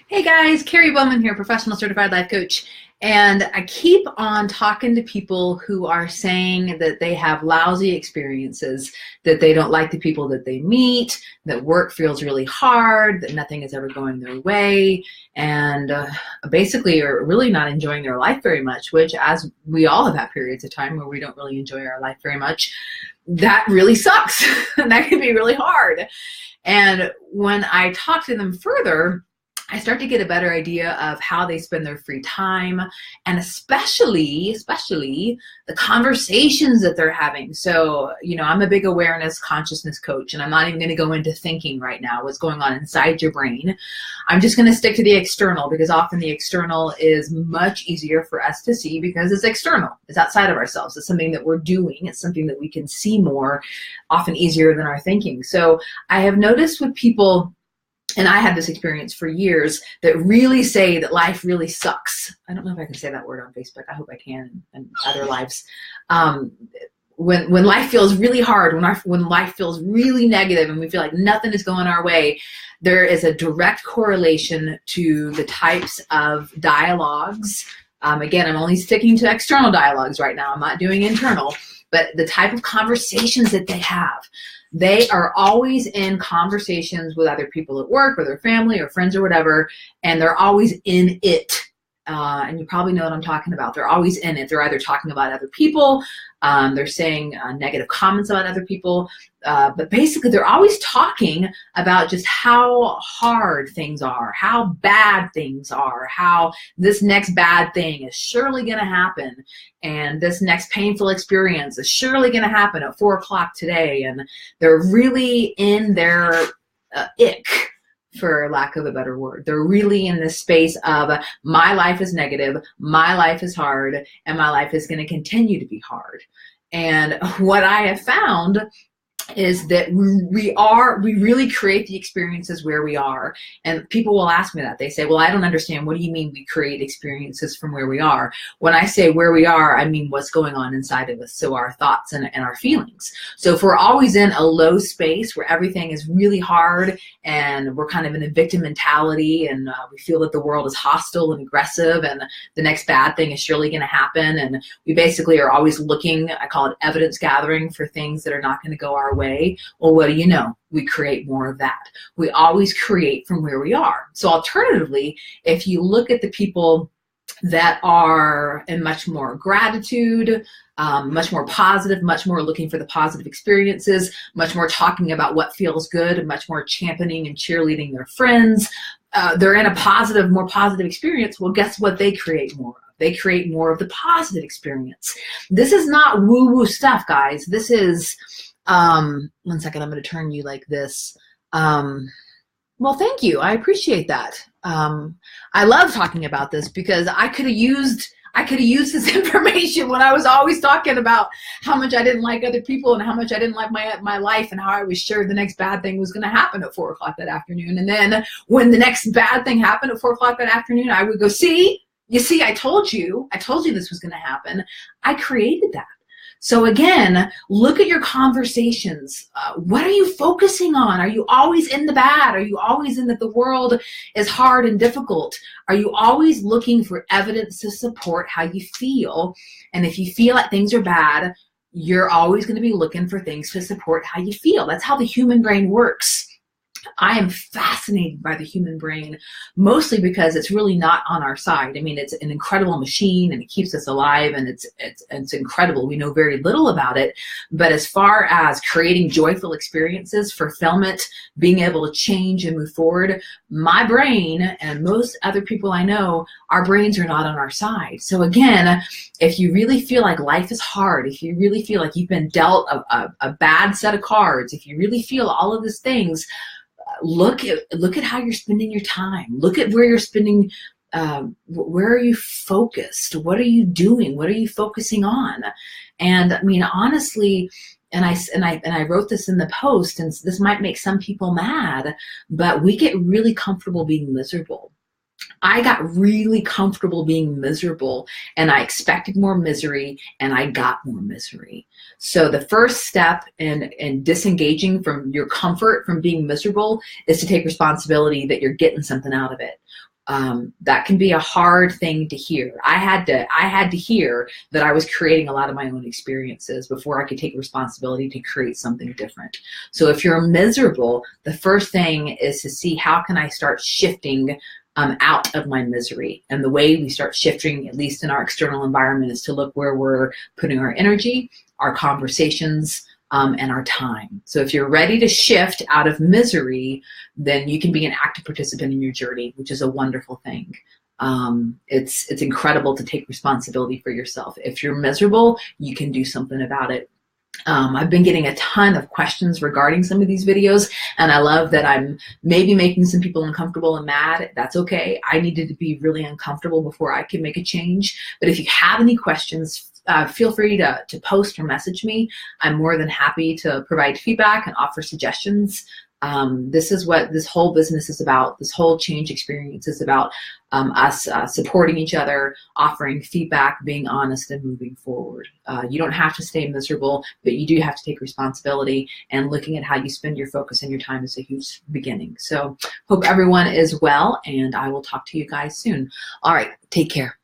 Hey guys, Carrie Bowman here, professional certified life coach. And I keep on talking to people who are saying that they have lousy experiences, that they don't like the people that they meet, that work feels really hard, that nothing is ever going their way, and basically are really not enjoying their life very much, which, as we all have had periods of time where we don't really enjoy our life very much, that really sucks. That can be really hard. And when I talk to them further, I start to get a better idea of how they spend their free time, and especially the conversations that they're having. So, I'm a big awareness consciousness coach, and I'm not even going to go into thinking right now what's going on inside your brain. I'm just going to stick to the external, because often the external is much easier for us to see because it's external. It's outside of ourselves. It's something that we're doing. It's something that we can see more, often easier than our thinking. So I have noticed with people, and I had this experience for years, that really say that life really sucks. I don't know if I can say that word on Facebook. I hope I can, and other lives. When life feels really hard, when life feels really negative and we feel like nothing is going our way, there is a direct correlation to the types of dialogues. Again, I'm only sticking to external dialogues right now. I'm not doing internal, but the type of conversations that they have. They are always in conversations with other people at work or their family or friends or whatever, and they're always in it. And you probably know what I'm talking about. They're always in it. They're either talking about other people, they're saying negative comments about other people, but basically they're always talking about just how hard things are, how bad things are, how this next bad thing is surely going to happen, and this next painful experience is surely going to happen at 4 o'clock today. And they're really in their ick, for lack of a better word. They're really in this space of my life is negative, my life is hard, and my life is going to continue to be hard. And what I have found is that we really create the experiences where we are. And people will ask me that. They say, well, I don't understand. What do you mean we create experiences from where we are? When I say where we are, I mean what's going on inside of us. So our thoughts and our feelings. So if we're always in a low space where everything is really hard and we're kind of in a victim mentality, and we feel that the world is hostile and aggressive and the next bad thing is surely going to happen, and we basically are always looking, I call it evidence gathering, for things that are not going to go our way, well, what do you know? We create more of that. We always create from where we are. So alternatively, if you look at the people that are in much more gratitude, much more positive, much more looking for the positive experiences, much more talking about what feels good, and much more championing and cheerleading their friends, they're in a more positive experience. Well, guess what they create more of? They create more of the positive experience. This is not woo-woo stuff, guys. This is, one second, I'm going to turn you like this. Well, thank you. I appreciate that. I love talking about this because I could have used this information when I was always talking about how much I didn't like other people and how much I didn't like my life, and how I was sure the next bad thing was going to happen at 4 o'clock that afternoon. And then when the next bad thing happened at 4 o'clock that afternoon, I would go, you see, I told you this was going to happen. I created that. So again, look at your conversations. What are you focusing on? Are you always in the bad? Are you always in that the world is hard and difficult? Are you always looking for evidence to support how you feel? And if you feel like things are bad, you're always going to be looking for things to support how you feel. That's how the human brain works. I am fascinated by the human brain, mostly because it's really not on our side. I mean, it's an incredible machine and it keeps us alive, and it's incredible. We know very little about it, but as far as creating joyful experiences, fulfillment, being able to change and move forward, my brain and most other people I know, our brains are not on our side. So again, if you really feel like life is hard, if you really feel like you've been dealt a bad set of cards, if you really feel all of these things, look at how you're spending your time. Look at where you're spending, where are you focused? What are you doing? What are you focusing on? And I mean, honestly, and I wrote this in the post, and this might make some people mad, but we get really comfortable being miserable. I got really comfortable being miserable, and I expected more misery, and I got more misery. So the first step in disengaging from your comfort from being miserable is to take responsibility that you're getting something out of it. that can be a hard thing to hear. I had to hear that I was creating a lot of my own experiences before I could take responsibility to create something different. So if you're miserable, the first thing is to see, how can I start shifting out of my misery? And the way we start shifting, at least in our external environment, is to look where we're putting our energy, our conversations, and our time. So if you're ready to shift out of misery, then you can be an active participant in your journey, which is a wonderful thing. It's incredible to take responsibility for yourself. If you're miserable, you can do something about it. I've been getting a ton of questions regarding some of these videos, and I love that I'm maybe making some people uncomfortable and mad. That's okay. I needed to be really uncomfortable before I can make a change. But if you have any questions, feel free to post or message me. I'm more than happy to provide feedback and offer suggestions. This is what this whole business is about. This whole change experience is about us supporting each other, offering feedback, being honest, and moving forward. You don't have to stay miserable, but you do have to take responsibility, and looking at how you spend your focus and your time is a huge beginning. So hope everyone is well, and I will talk to you guys soon. All right, take care.